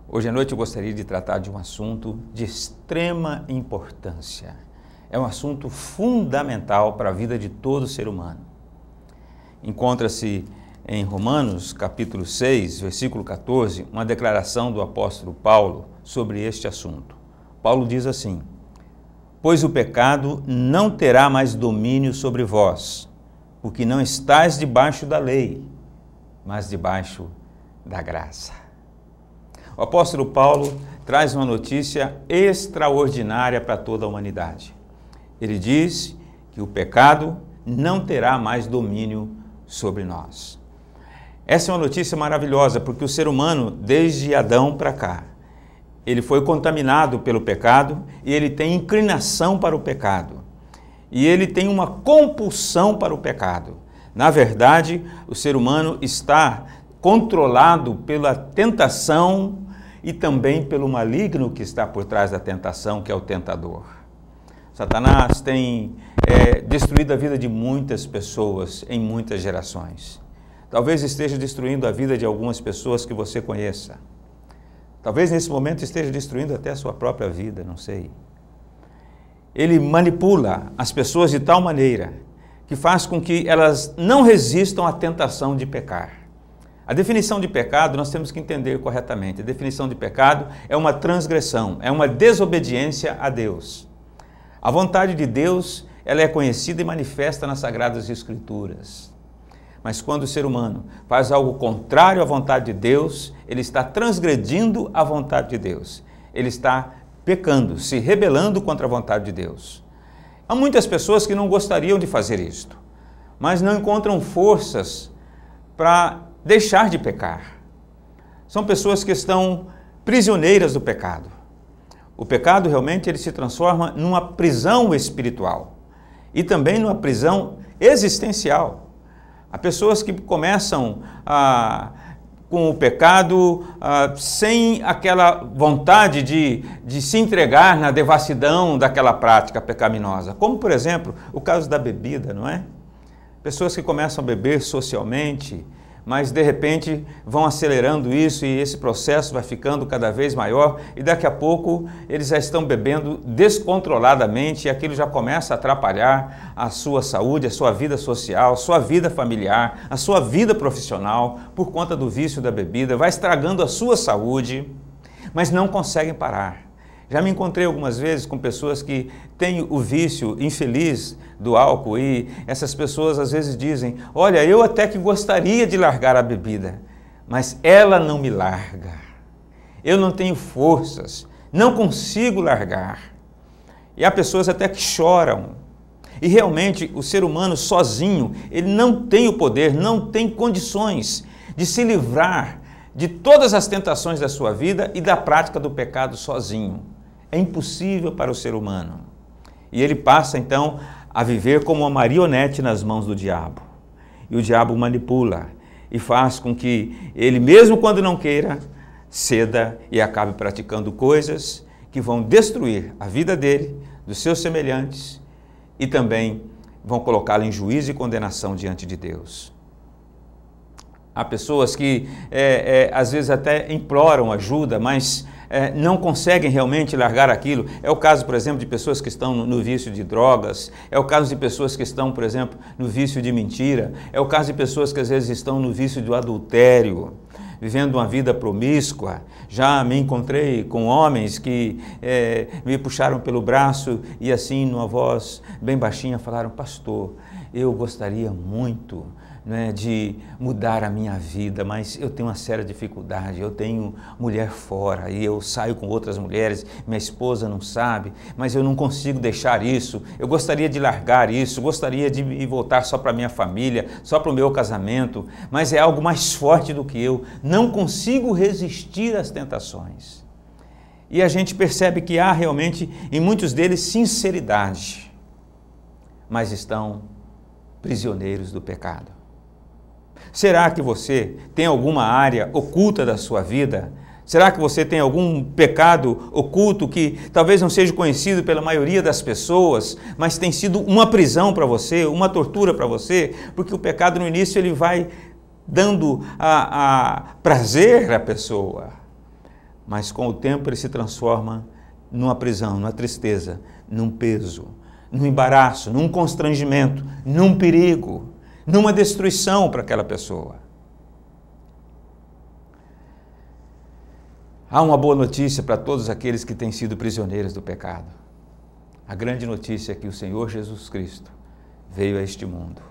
Hoje à noite eu gostaria de tratar de um assunto de extrema importância. É um assunto fundamental para a vida de todo ser humano. Encontra-se em Romanos, capítulo 6, versículo 14, uma declaração do apóstolo Paulo sobre este assunto. Paulo diz assim: pois o pecado não terá mais domínio sobre vós, porque não estáis debaixo da lei, mas debaixo da graça. O apóstolo Paulo traz uma notícia extraordinária para toda a humanidade. Ele diz que o pecado não terá mais domínio sobre nós. Essa é uma notícia maravilhosa, porque o ser humano, desde Adão para cá, ele foi contaminado pelo pecado e ele tem inclinação para o pecado. E ele tem uma compulsão para o pecado. Na verdade, o ser humano está controlado pela tentação e também pelo maligno que está por trás da tentação, que é o tentador. Satanás tem destruído a vida de muitas pessoas em muitas gerações. Talvez esteja destruindo a vida de algumas pessoas que você conheça. Talvez nesse momento esteja destruindo até a sua própria vida, não sei. Ele manipula as pessoas de tal maneira que faz com que elas não resistam à tentação de pecar. A definição de pecado nós temos que entender corretamente. A definição de pecado é uma transgressão, é uma desobediência a Deus. A vontade de Deus, ela é conhecida e manifesta nas Sagradas Escrituras. Mas quando o ser humano faz algo contrário à vontade de Deus, ele está transgredindo a vontade de Deus. Ele está pecando, se rebelando contra a vontade de Deus. Há muitas pessoas que não gostariam de fazer isto, mas não encontram forças para deixar de pecar. São pessoas que estão prisioneiras do pecado. O pecado realmente ele se transforma numa prisão espiritual e também numa prisão existencial. Há pessoas que começam com o pecado sem aquela vontade de se entregar na devassidão daquela prática pecaminosa. Como, por exemplo, o caso da bebida, não é? Pessoas que começam a beber socialmente, mas de repente vão acelerando isso e esse processo vai ficando cada vez maior e daqui a pouco eles já estão bebendo descontroladamente e aquilo já começa a atrapalhar a sua saúde, a sua vida social, a sua vida familiar, a sua vida profissional por conta do vício da bebida, vai estragando a sua saúde, mas não conseguem parar. Já me encontrei algumas vezes com pessoas que têm o vício infeliz do álcool e essas pessoas às vezes dizem: olha, eu até que gostaria de largar a bebida, mas ela não me larga. Eu não tenho forças, não consigo largar. E há pessoas até que choram. E realmente o ser humano sozinho, ele não tem o poder, não tem condições de se livrar de todas as tentações da sua vida e da prática do pecado sozinho. É impossível para o ser humano. E ele passa então a viver como uma marionete nas mãos do diabo. E o diabo manipula e faz com que ele, mesmo quando não queira, ceda e acabe praticando coisas que vão destruir a vida dele, dos seus semelhantes e também vão colocá-lo em juízo e condenação diante de Deus. Há pessoas que às vezes até imploram ajuda, mas não conseguem realmente largar aquilo. É o caso, por exemplo, de pessoas que estão no vício de drogas, é o caso de pessoas que estão, por exemplo, no vício de mentira, é o caso de pessoas que às vezes estão no vício do adultério, vivendo uma vida promíscua. Já me encontrei com homens que me puxaram pelo braço e assim, numa voz bem baixinha, falaram: pastor, eu gostaria muito de mudar a minha vida, mas eu tenho uma séria dificuldade, eu tenho mulher fora e eu saio com outras mulheres, minha esposa não sabe, mas eu não consigo deixar isso, eu gostaria de largar isso, gostaria de voltar só para a minha família, só para o meu casamento, mas é algo mais forte do que eu, não consigo resistir às tentações. E a gente percebe que há realmente em muitos deles sinceridade, mas estão prisioneiros do pecado. Será que você tem alguma área oculta da sua vida? Será que você tem algum pecado oculto que talvez não seja conhecido pela maioria das pessoas, mas tem sido uma prisão para você, uma tortura para você? Porque o pecado no início ele vai dando prazer à pessoa. mas com o tempo ele se transforma numa prisão, numa tristeza, num peso, num embaraço, num constrangimento, num perigo, numa destruição para aquela pessoa. Há uma boa notícia para todos aqueles que têm sido prisioneiros do pecado. A grande notícia é que o Senhor Jesus Cristo veio a este mundo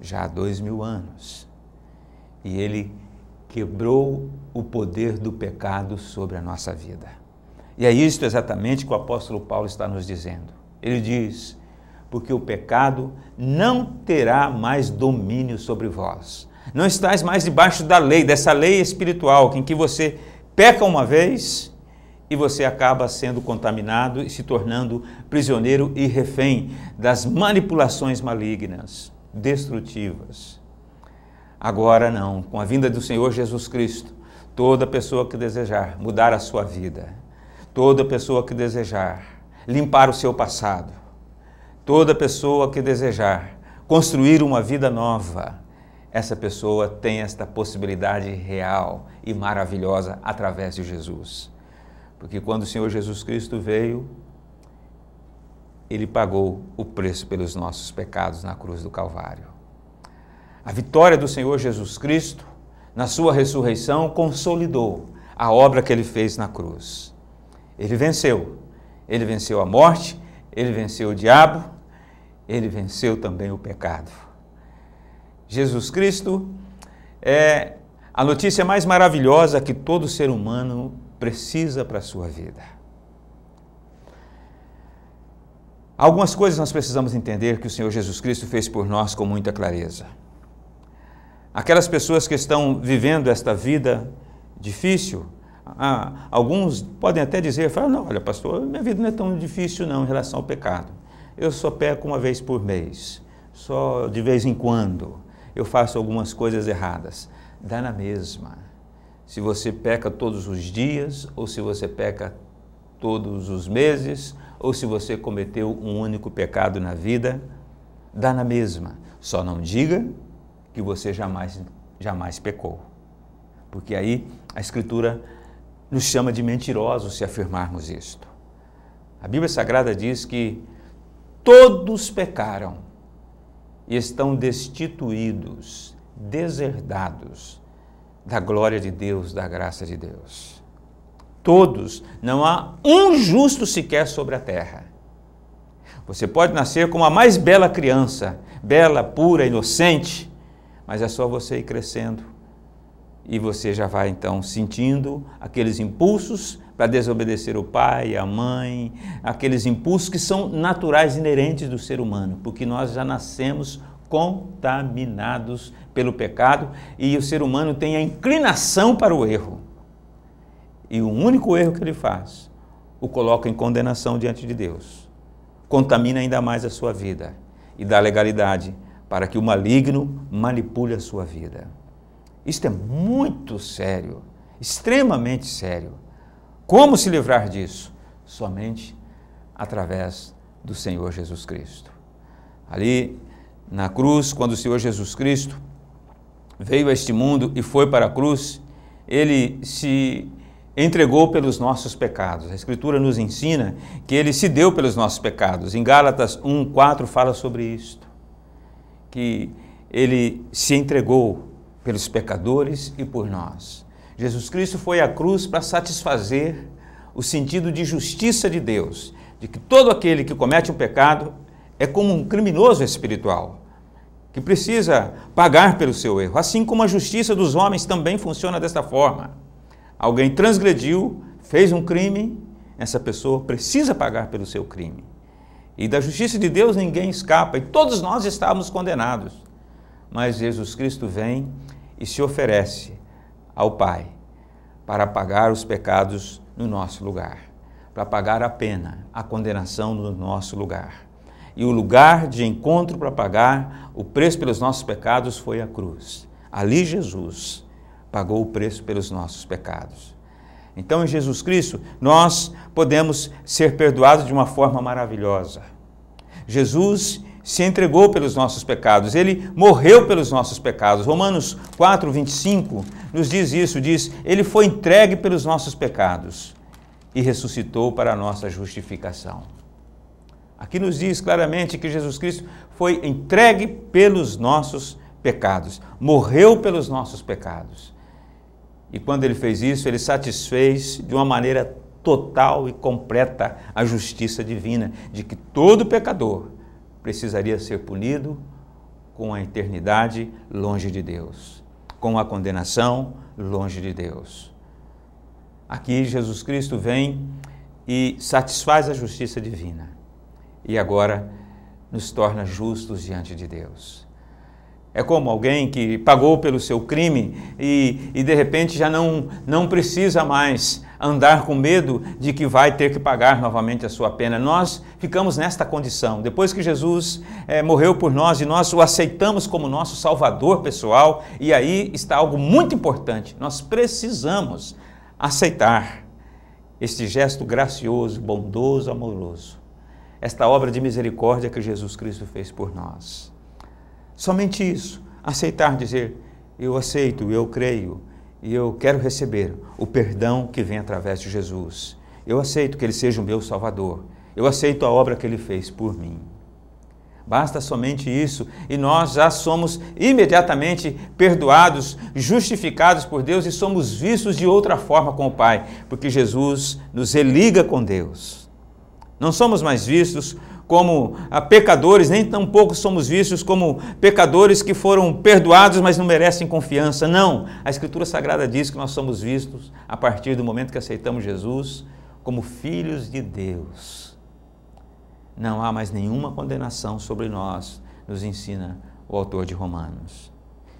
já há 2000 anos e Ele quebrou o poder do pecado sobre a nossa vida. E é isto exatamente que o apóstolo Paulo está nos dizendo. Ele diz, porque o pecado não terá mais domínio sobre vós. Não estáis mais debaixo da lei, dessa lei espiritual, em que você peca uma vez e você acaba sendo contaminado e se tornando prisioneiro e refém das manipulações malignas, destrutivas. Agora não, com a vinda do Senhor Jesus Cristo, toda pessoa que desejar mudar a sua vida, toda pessoa que desejar limpar o seu passado, toda pessoa que desejar construir uma vida nova, essa pessoa tem esta possibilidade real e maravilhosa através de Jesus. Porque quando o Senhor Jesus Cristo veio, Ele pagou o preço pelos nossos pecados na cruz do Calvário. A vitória do Senhor Jesus Cristo, na sua ressurreição, consolidou a obra que Ele fez na cruz. Ele venceu a morte, Ele venceu o diabo, Ele venceu também o pecado. Jesus Cristo é a notícia mais maravilhosa que todo ser humano precisa para a sua vida. Algumas coisas nós precisamos entender que o Senhor Jesus Cristo fez por nós com muita clareza. Aquelas pessoas que estão vivendo esta vida difícil, alguns podem até dizer, não, olha pastor, minha vida não é tão difícil não em relação ao pecado. Eu só peco uma vez por mês, só de vez em quando eu faço algumas coisas erradas. Dá na mesma. Se você peca todos os dias, ou se você peca todos os meses, ou se você cometeu um único pecado na vida, dá na mesma. Só não diga que você jamais pecou. Porque aí a Escritura nos chama de mentirosos se afirmarmos isto. A Bíblia Sagrada diz que todos pecaram e estão destituídos, deserdados da glória de Deus, da graça de Deus. Todos, não há um justo sequer sobre a terra. Você pode nascer como a mais bela criança, bela, pura, inocente, mas é só você ir crescendo e você já vai então sentindo aqueles impulsos para desobedecer o pai, a mãe, aqueles impulsos que são naturais, inerentes do ser humano, porque nós já nascemos contaminados pelo pecado e o ser humano tem a inclinação para o erro. E o único erro que ele faz o coloca em condenação diante de Deus. Contamina ainda mais a sua vida e dá legalidade para que o maligno manipule a sua vida. Isto é muito sério, extremamente sério. Como se livrar disso? Somente através do Senhor Jesus Cristo. Ali na cruz, quando o Senhor Jesus Cristo veio a este mundo e foi para a cruz, Ele se entregou pelos nossos pecados. A Escritura nos ensina que Ele se deu pelos nossos pecados. Em Gálatas 1:4 fala sobre isto, que Ele se entregou pelos pecadores e por nós. Jesus Cristo foi à cruz para satisfazer o sentido de justiça de Deus, de que todo aquele que comete um pecado é como um criminoso espiritual, que precisa pagar pelo seu erro. Assim como a justiça dos homens também funciona desta forma. Alguém transgrediu, fez um crime, essa pessoa precisa pagar pelo seu crime. E da justiça de Deus ninguém escapa, e todos nós estávamos condenados. Mas Jesus Cristo vem e se oferece ao Pai para pagar os pecados no nosso lugar, para pagar a pena, a condenação no nosso lugar. E o lugar de encontro para pagar o preço pelos nossos pecados foi a cruz. Ali Jesus pagou o preço pelos nossos pecados. Então, em Jesus Cristo, nós podemos ser perdoados de uma forma maravilhosa. Jesus se entregou pelos nossos pecados, Ele morreu pelos nossos pecados. Romanos 4:25 nos diz isso, diz, ele foi entregue pelos nossos pecados e ressuscitou para a nossa justificação. Aqui nos diz claramente que Jesus Cristo foi entregue pelos nossos pecados, morreu pelos nossos pecados. E quando ele fez isso, ele satisfez de uma maneira total e completa a justiça divina, de que todo pecador precisaria ser punido com a eternidade longe de Deus, com a condenação longe de Deus. Aqui Jesus Cristo vem e satisfaz a justiça divina e agora nos torna justos diante de Deus. É como alguém que pagou pelo seu crime e de repente já não precisa mais andar com medo de que vai ter que pagar novamente a sua pena. Nós ficamos nesta condição. Depois que Jesus morreu por nós e nós o aceitamos como nosso Salvador pessoal, e aí está algo muito importante. Nós precisamos aceitar este gesto gracioso, bondoso, amoroso, esta obra de misericórdia que Jesus Cristo fez por nós. Somente isso, aceitar, dizer, eu aceito, eu creio, e eu quero receber o perdão que vem através de Jesus. Eu aceito que Ele seja o meu Salvador, eu aceito a obra que Ele fez por mim. Basta somente isso e nós já somos imediatamente perdoados, justificados por Deus e somos vistos de outra forma com o Pai, porque Jesus nos religa com Deus. Não somos mais vistos como pecadores, nem tampouco somos vistos como pecadores que foram perdoados, mas não merecem confiança. Não, a Escritura Sagrada diz que nós somos vistos, a partir do momento que aceitamos Jesus, como filhos de Deus. Não há mais nenhuma condenação sobre nós, nos ensina o autor de Romanos.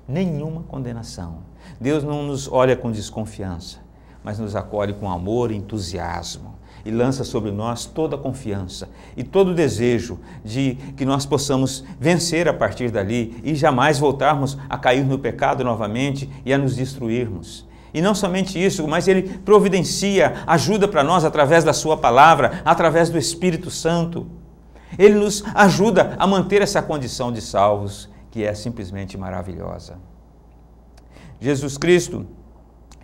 Nenhuma condenação. Deus não nos olha com desconfiança, mas nos acolhe com amor e entusiasmo. E lança sobre nós toda a confiança e todo o desejo de que nós possamos vencer a partir dali e jamais voltarmos a cair no pecado novamente e a nos destruirmos. E não somente isso, mas Ele providencia ajuda para nós através da Sua palavra, através do Espírito Santo. Ele nos ajuda a manter essa condição de salvos, que é simplesmente maravilhosa. Jesus Cristo,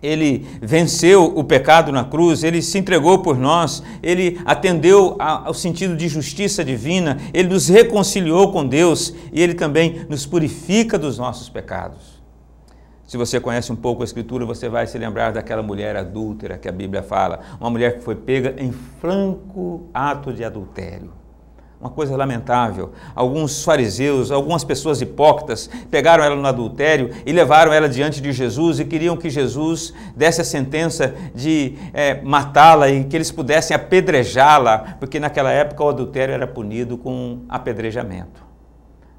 Ele venceu o pecado na cruz, Ele se entregou por nós, Ele atendeu ao sentido de justiça divina, Ele nos reconciliou com Deus e Ele também nos purifica dos nossos pecados. Se você conhece um pouco a Escritura, você vai se lembrar daquela mulher adúltera que a Bíblia fala, uma mulher que foi pega em franco ato de adultério. Uma coisa lamentável. Alguns fariseus, algumas pessoas hipócritas pegaram ela no adultério e levaram ela diante de Jesus e queriam que Jesus desse a sentença de matá-la e que eles pudessem apedrejá-la, porque naquela época o adultério era punido com apedrejamento.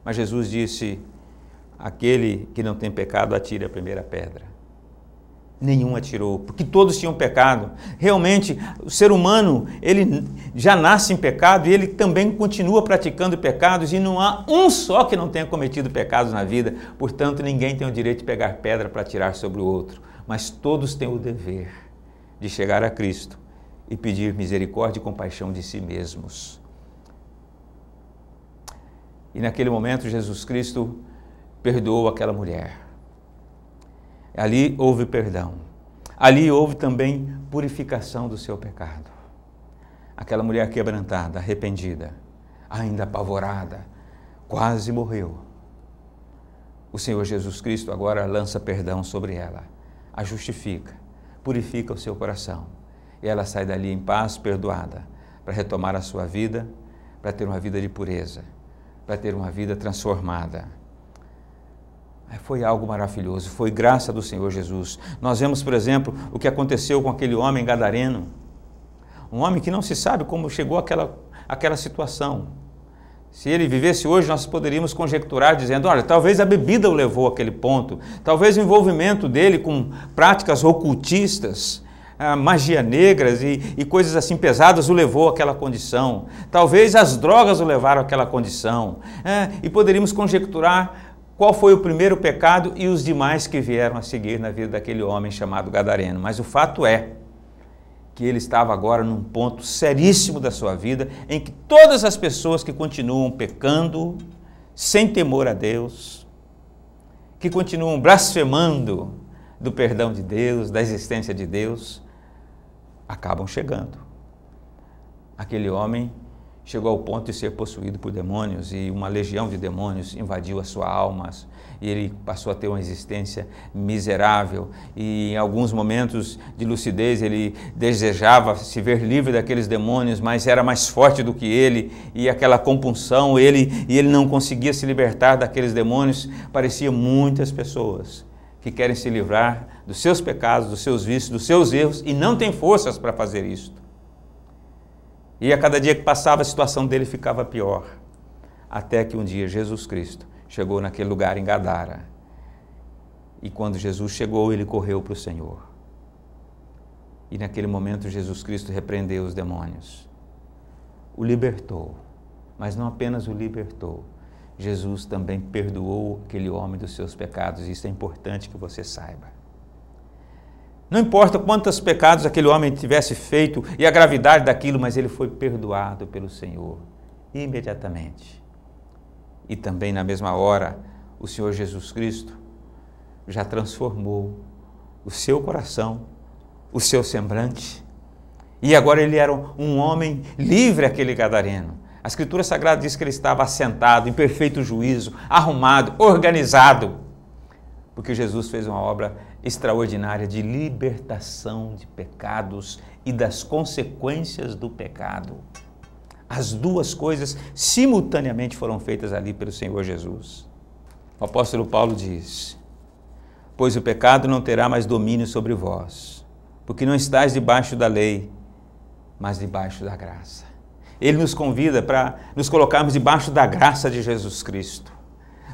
Mas Jesus disse, aquele que não tem pecado atire a primeira pedra. Nenhum atirou, porque todos tinham pecado. Realmente, o ser humano, ele já nasce em pecado e ele também continua praticando pecados e não há um só que não tenha cometido pecados na vida. Portanto, ninguém tem o direito de pegar pedra para atirar sobre o outro, mas todos têm o dever de chegar a Cristo e pedir misericórdia e compaixão de si mesmos. E naquele momento, Jesus Cristo perdoou aquela mulher. Ali houve perdão, ali houve também purificação do seu pecado. Aquela mulher quebrantada, arrependida, ainda apavorada, quase morreu. O Senhor Jesus Cristo agora lança perdão sobre ela, a justifica, purifica o seu coração. E ela sai dali em paz, perdoada, para retomar a sua vida, para ter uma vida de pureza, para ter uma vida transformada. Foi algo maravilhoso, foi graça do Senhor Jesus. Nós vemos, por exemplo, o que aconteceu com aquele homem gadareno. Um homem que não se sabe como chegou àquela situação. Se ele vivesse hoje, nós poderíamos conjecturar dizendo, olha, talvez a bebida o levou àquele ponto, talvez o envolvimento dele com práticas ocultistas, magia negras e coisas assim pesadas o levou àquela condição. Talvez as drogas o levaram àquela condição. E poderíamos conjecturar qual foi o primeiro pecado e os demais que vieram a seguir na vida daquele homem chamado gadareno. Mas o fato é que ele estava agora num ponto seríssimo da sua vida, em que todas as pessoas que continuam pecando, sem temor a Deus, que continuam blasfemando do perdão de Deus, da existência de Deus, acabam chegando. Aquele homem chegou ao ponto de ser possuído por demônios e uma legião de demônios invadiu a sua alma e ele passou a ter uma existência miserável e em alguns momentos de lucidez ele desejava se ver livre daqueles demônios, mas era mais forte do que ele e aquela compunção, ele não conseguia se libertar daqueles demônios. Parecia muitas pessoas que querem se livrar dos seus pecados, dos seus vícios, dos seus erros e não têm forças para fazer isto. E a cada dia que passava a situação dele ficava pior, até que um dia Jesus Cristo chegou naquele lugar em Gadara. E quando Jesus chegou, ele correu para o Senhor. E naquele momento Jesus Cristo repreendeu os demônios, o libertou, mas não apenas o libertou, Jesus também perdoou aquele homem dos seus pecados. Isso é importante que você saiba. Não importa quantos pecados aquele homem tivesse feito e a gravidade daquilo, mas ele foi perdoado pelo Senhor imediatamente. E também na mesma hora, o Senhor Jesus Cristo já transformou o seu coração, o seu semblante, e agora ele era um homem livre, aquele gadareno. A Escritura Sagrada diz que ele estava assentado, em perfeito juízo, arrumado, organizado, porque Jesus fez uma obra extraordinária de libertação de pecados e das consequências do pecado. As duas coisas simultaneamente foram feitas ali pelo Senhor Jesus. O apóstolo Paulo diz: pois o pecado não terá mais domínio sobre vós, porque não estáis debaixo da lei, mas debaixo da graça. Ele nos convida para nos colocarmos debaixo da graça de Jesus Cristo,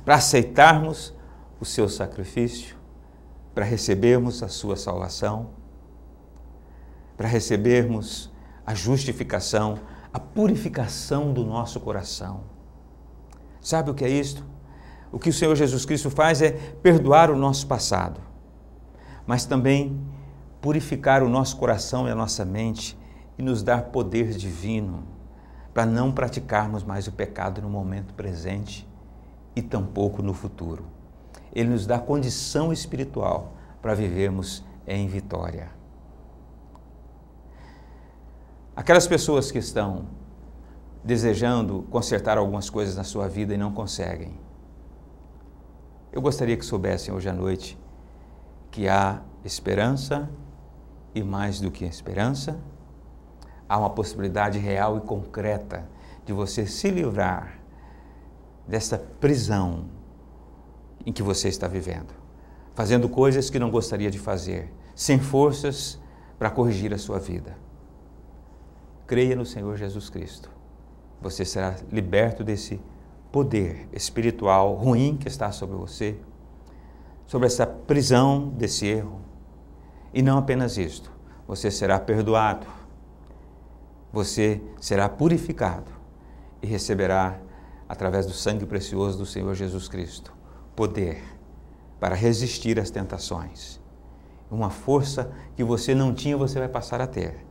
para aceitarmos o seu sacrifício, para recebermos a sua salvação, para recebermos a justificação, a purificação do nosso coração. Sabe o que é isto? O que o Senhor Jesus Cristo faz é perdoar o nosso passado, mas também purificar o nosso coração e a nossa mente e nos dar poder divino para não praticarmos mais o pecado no momento presente e tampouco no futuro. Ele nos dá condição espiritual para vivermos em vitória. Aquelas pessoas que estão desejando consertar algumas coisas na sua vida e não conseguem, eu gostaria que soubessem hoje à noite que há esperança e mais do que esperança, há uma possibilidade real e concreta de você se livrar dessa prisão em que você está vivendo, fazendo coisas que não gostaria de fazer, sem forças para corrigir a sua vida. Creia no Senhor Jesus Cristo. Você será liberto desse poder espiritual ruim que está sobre você, sobre essa prisão desse erro. E não apenas isto, você será perdoado, você será purificado e receberá, através do sangue precioso do Senhor Jesus Cristo, poder para resistir às tentações. Uma força que você não tinha, você vai passar a ter.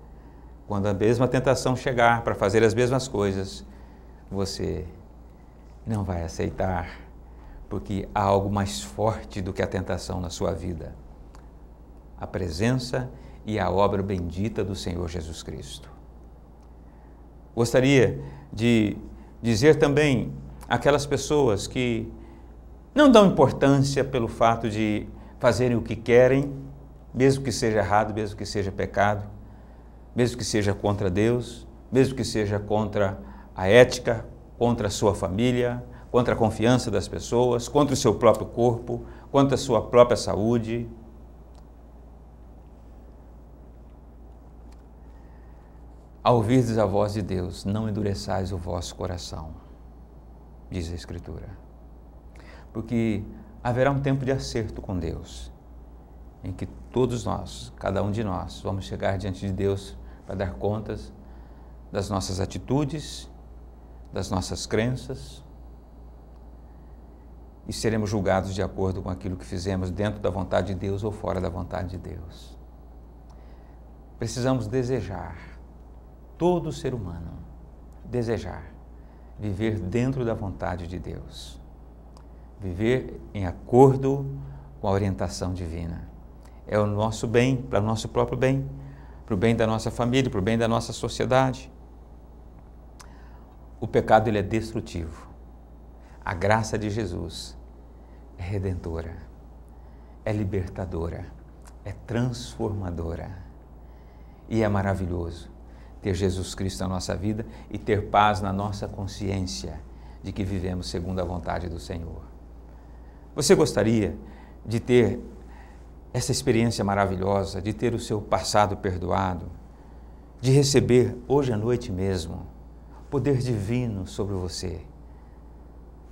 Quando a mesma tentação chegar para fazer as mesmas coisas, você não vai aceitar, porque há algo mais forte do que a tentação na sua vida. A presença e a obra bendita do Senhor Jesus Cristo. Gostaria de dizer também àquelas pessoas que não dão importância pelo fato de fazerem o que querem, mesmo que seja errado, mesmo que seja pecado, mesmo que seja contra Deus, mesmo que seja contra a ética, contra a sua família, contra a confiança das pessoas, contra o seu próprio corpo, contra a sua própria saúde. Ao ouvirdes a voz de Deus, não endureçais o vosso coração, diz a Escritura. Porque haverá um tempo de acerto com Deus, em que todos nós, cada um de nós, vamos chegar diante de Deus para dar contas das nossas atitudes, das nossas crenças, e seremos julgados de acordo com aquilo que fizemos dentro da vontade de Deus ou fora da vontade de Deus. Precisamos desejar, todo ser humano, desejar viver dentro da vontade de Deus. Viver em acordo com a orientação divina. é o nosso bem, para o nosso próprio bem, para o bem da nossa família, para o bem da nossa sociedade. O pecado ele é destrutivo. A graça de Jesus é redentora, é libertadora, é transformadora. E é maravilhoso ter Jesus Cristo na nossa vida e ter paz na nossa consciência de que vivemos segundo a vontade do Senhor. Você gostaria de ter essa experiência maravilhosa, de ter o seu passado perdoado, de receber hoje à noite mesmo poder divino sobre você,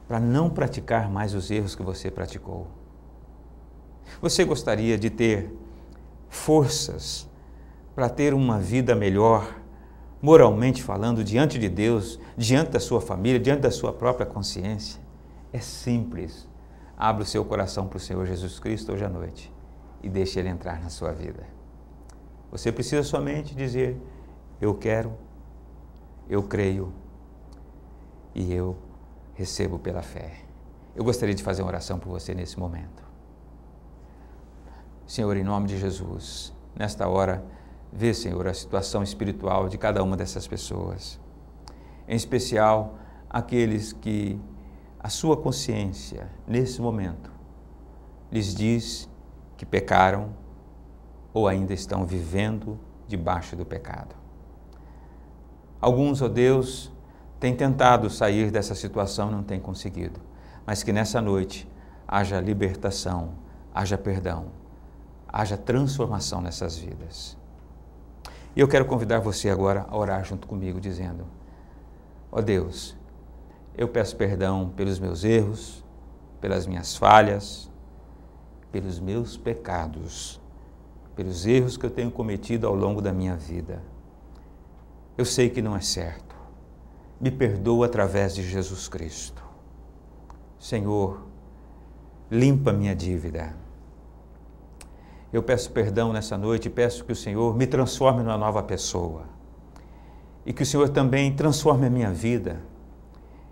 para não praticar mais os erros que você praticou? Você gostaria de ter forças para ter uma vida melhor, moralmente falando, diante de Deus, diante da sua família, diante da sua própria consciência? É simples. Abra o seu coração para o Senhor Jesus Cristo hoje à noite e deixe Ele entrar na sua vida. Você precisa somente dizer: eu quero, eu creio e eu recebo pela fé. Eu gostaria de fazer uma oração por você nesse momento. Senhor, em nome de Jesus, nesta hora, vê, Senhor, a situação espiritual de cada uma dessas pessoas. Em especial, aqueles que a sua consciência, nesse momento, lhes diz que pecaram ou ainda estão vivendo debaixo do pecado. Alguns, ó Deus, têm tentado sair dessa situação e não têm conseguido, mas que nessa noite haja libertação, haja perdão, haja transformação nessas vidas. E eu quero convidar você agora a orar junto comigo, dizendo: ó Deus, eu peço perdão pelos meus erros, pelas minhas falhas, pelos meus pecados, pelos erros que eu tenho cometido ao longo da minha vida. Eu sei que não é certo. Me perdoa através de Jesus Cristo. Senhor, limpa minha dívida. Eu peço perdão nessa noite e peço que o Senhor me transforme numa nova pessoa. E que o Senhor também transforme a minha vida.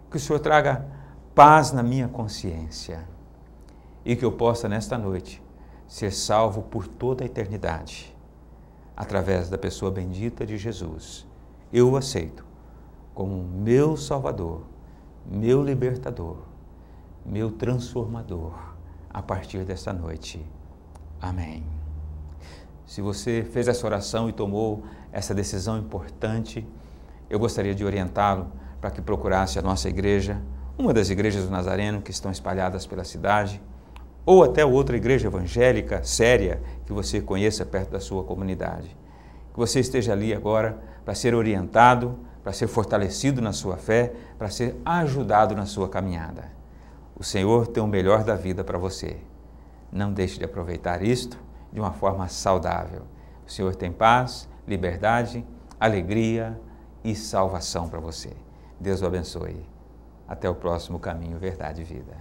Que o Senhor traga paz na minha consciência. E que eu possa, nesta noite, ser salvo por toda a eternidade. Através da pessoa bendita de Jesus. Eu o aceito como meu Salvador, meu libertador, meu transformador, a partir desta noite. Amém. Se você fez essa oração e tomou essa decisão importante, eu gostaria de orientá-lo para que procurasse a nossa igreja, uma das igrejas do Nazareno que estão espalhadas pela cidade, ou até outra igreja evangélica séria que você conheça perto da sua comunidade. Que você esteja ali agora para ser orientado, para ser fortalecido na sua fé, para ser ajudado na sua caminhada. O Senhor tem o melhor da vida para você. Não deixe de aproveitar isto de uma forma saudável. O Senhor tem paz, liberdade, alegria e salvação para você. Deus o abençoe. Até o próximo Caminho, Verdade e Vida.